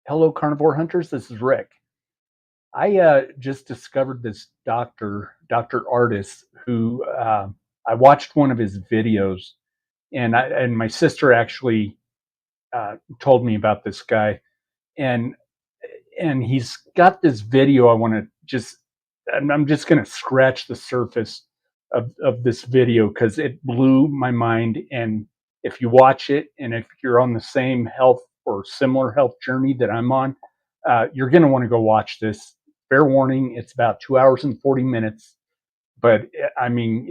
Hello, carnivore hunters. This is Rick. I just discovered this Dr. Artis, who I watched one of his videos, and my sister actually told me about this guy, and and he's got this video. I want to just, I'm just going to scratch the surface of this video because it blew my mind. And if you watch it, and if you're on the same health or similar health journey that I'm on, you're going to want to go watch this. Fair warning, it's about 2 hours and 40 minutes, but I mean,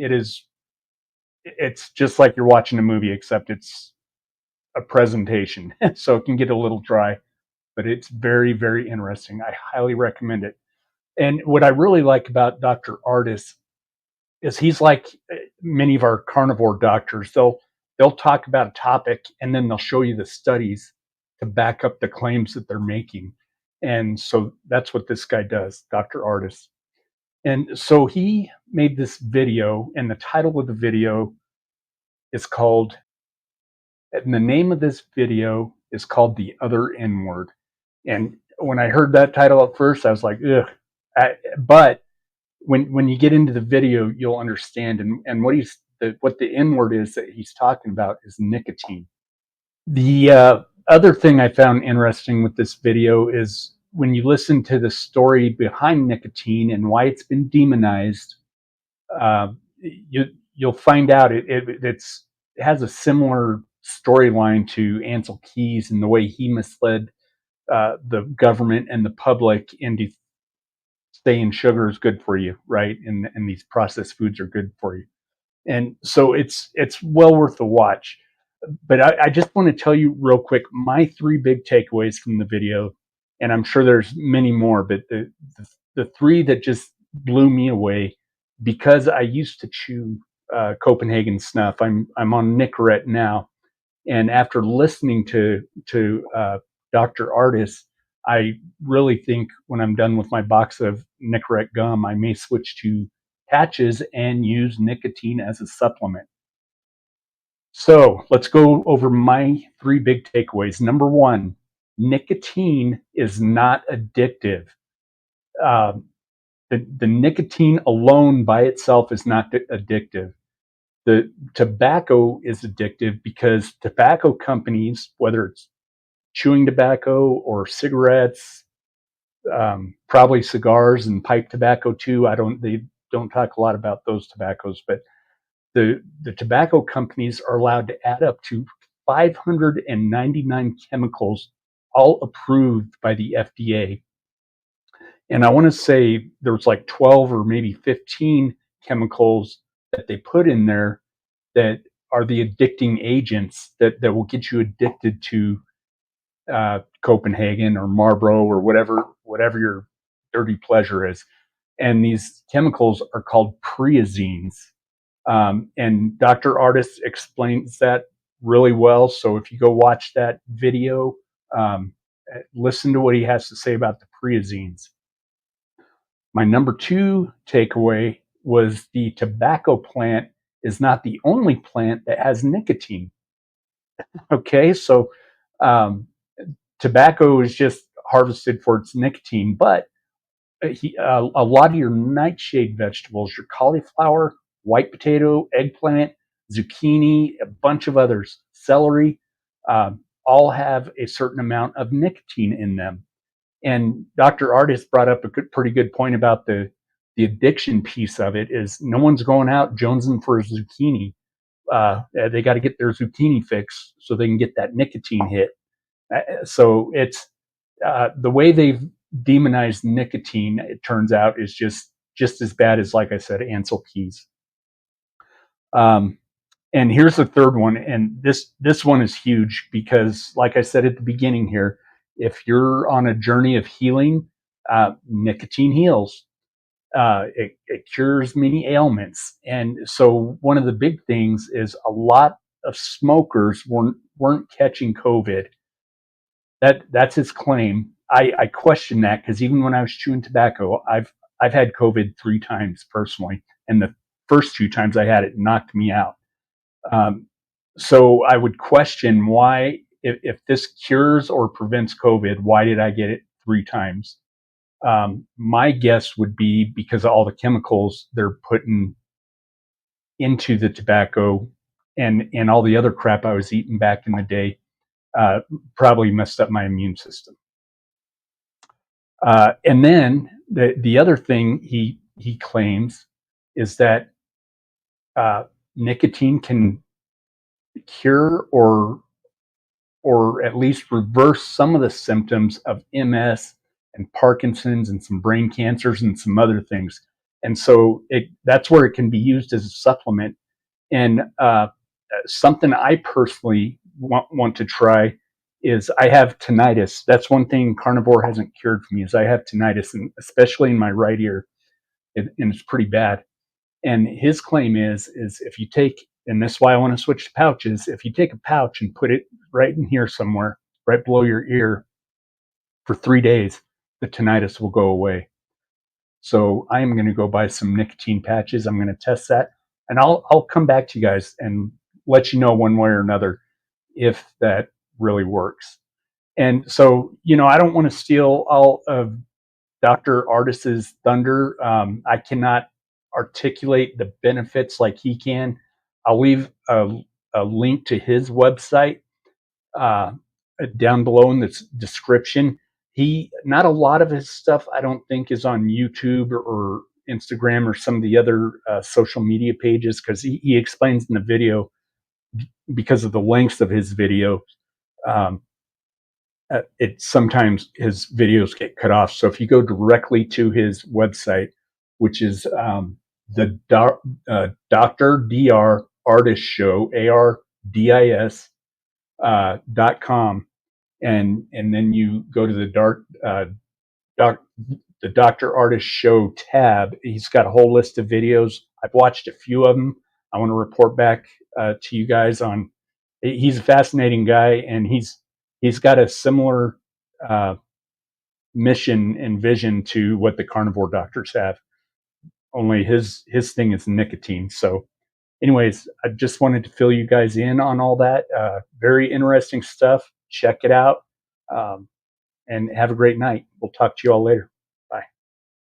it's just like you're watching a movie, except it's a presentation. So it can get a little dry, but it's very, very interesting. I highly recommend it. And what I really like about Dr. Artis is he's like many of our carnivore doctors. They'll talk about a topic and then they'll show you the studies to back up the claims that they're making. And so that's what this guy does, Dr. Artis. And so he made this video, and the title of the video is called, and the name of this video is called The Other N Word. And when I heard that title at first, I was like, ugh. But when you get into the video, you'll understand. And what the N word is that he's talking about is nicotine. The other thing I found interesting with this video is when you listen to the story behind nicotine and why it's been demonized. Uh, you'll find out it has a similar storyline to Ansel Keys and the way he misled the government and the public into saying sugar is good for you, right? And these processed foods are good for you. And so it's well worth the watch. But I just want to tell you real quick my three big takeaways from the video, and I'm sure there's many more, but the three that just blew me away because I used to chew Copenhagen snuff. I'm on Nicorette now, and after listening to Dr. Artis, I really think when I'm done with my box of Nicorette gum, I may switch to patches and use nicotine as a supplement. So let's go over my three big takeaways. Number one, nicotine is not addictive. Um, the nicotine alone by itself is not addictive. The tobacco is addictive because tobacco companies, whether it's chewing tobacco or cigarettes, probably cigars and pipe tobacco too. They don't talk a lot about those tobaccos, but the tobacco companies are allowed to add up to 599 chemicals, all approved by the FDA. And I want to say there was like 12 or maybe 15 chemicals that they put in there that are the addicting agents that will get you addicted to Copenhagen or Marlboro or whatever your dirty pleasure is. And these chemicals are called priazines. And Dr. Artis explains that really well. So if you go watch that video, listen to what he has to say about the priazines. My number two takeaway was the tobacco plant is not the only plant that has nicotine. Okay, so tobacco is just harvested for its nicotine, but a lot of your nightshade vegetables, your cauliflower, white potato, eggplant, zucchini, a bunch of others, celery, all have a certain amount of nicotine in them. And Dr. Artis brought up a pretty good point about the addiction piece of it. Is no one's going out jonesing for a zucchini. They got to get their zucchini fix so they can get that nicotine hit. So it's the way they've demonized nicotine. It turns out is just as bad as, like I said, Ansel Keys. Um, and here's the third one, and this one is huge because, like I said at the beginning here, if you're on a journey of healing, nicotine heals. It cures many ailments, and so one of the big things is a lot of smokers weren't catching COVID. That's his claim. I question that because even when I was chewing tobacco, I've had COVID 3 times personally, and the first 2 times I had it knocked me out. Um, so I would question why if this cures or prevents COVID, why did I get it 3 times? My guess would be because of all the chemicals they're putting into the tobacco and all the other crap I was eating back in the day, probably messed up my immune system. And then the other thing he claims is that nicotine can cure or at least reverse some of the symptoms of MS and Parkinson's and some brain cancers and some other things. And so that's where it can be used as a supplement. And something I personally want to try is I have tinnitus. That's one thing Carnivore hasn't cured for me is I have tinnitus, and especially in my right ear, and it's pretty bad. And his claim is if you take, and that's why I want to switch to pouches, if you take a pouch and put it right in here somewhere, right below your ear for 3 days, the tinnitus will go away. So I am going to go buy some nicotine patches. I'm going to test that, and I'll come back to you guys and let you know one way or another if that really works. And so, I don't want to steal all of Dr. Artis's thunder. I cannot articulate the benefits like he can. I'll leave a link to his website uh, down below in the description. Not a lot of his stuff, I don't think, is on YouTube or Instagram or some of the other social media pages because he explains in the video because of the lengths of his video. Um, it sometimes his videos get cut off. So if you go directly to his website, which is the Dr. Dr. Artist Show, ARDIS.com, and then you go to the the Dr. Artist Show tab. He's got a whole list of videos. I've watched a few of them. I want to report back to you guys on. He's a fascinating guy, and he's got a similar uh, mission and vision to what the carnivore doctors have. Only his thing is nicotine. So, anyways, I just wanted to fill you guys in on all that. Very interesting stuff. Check it out, and have a great night. We'll talk to you all later.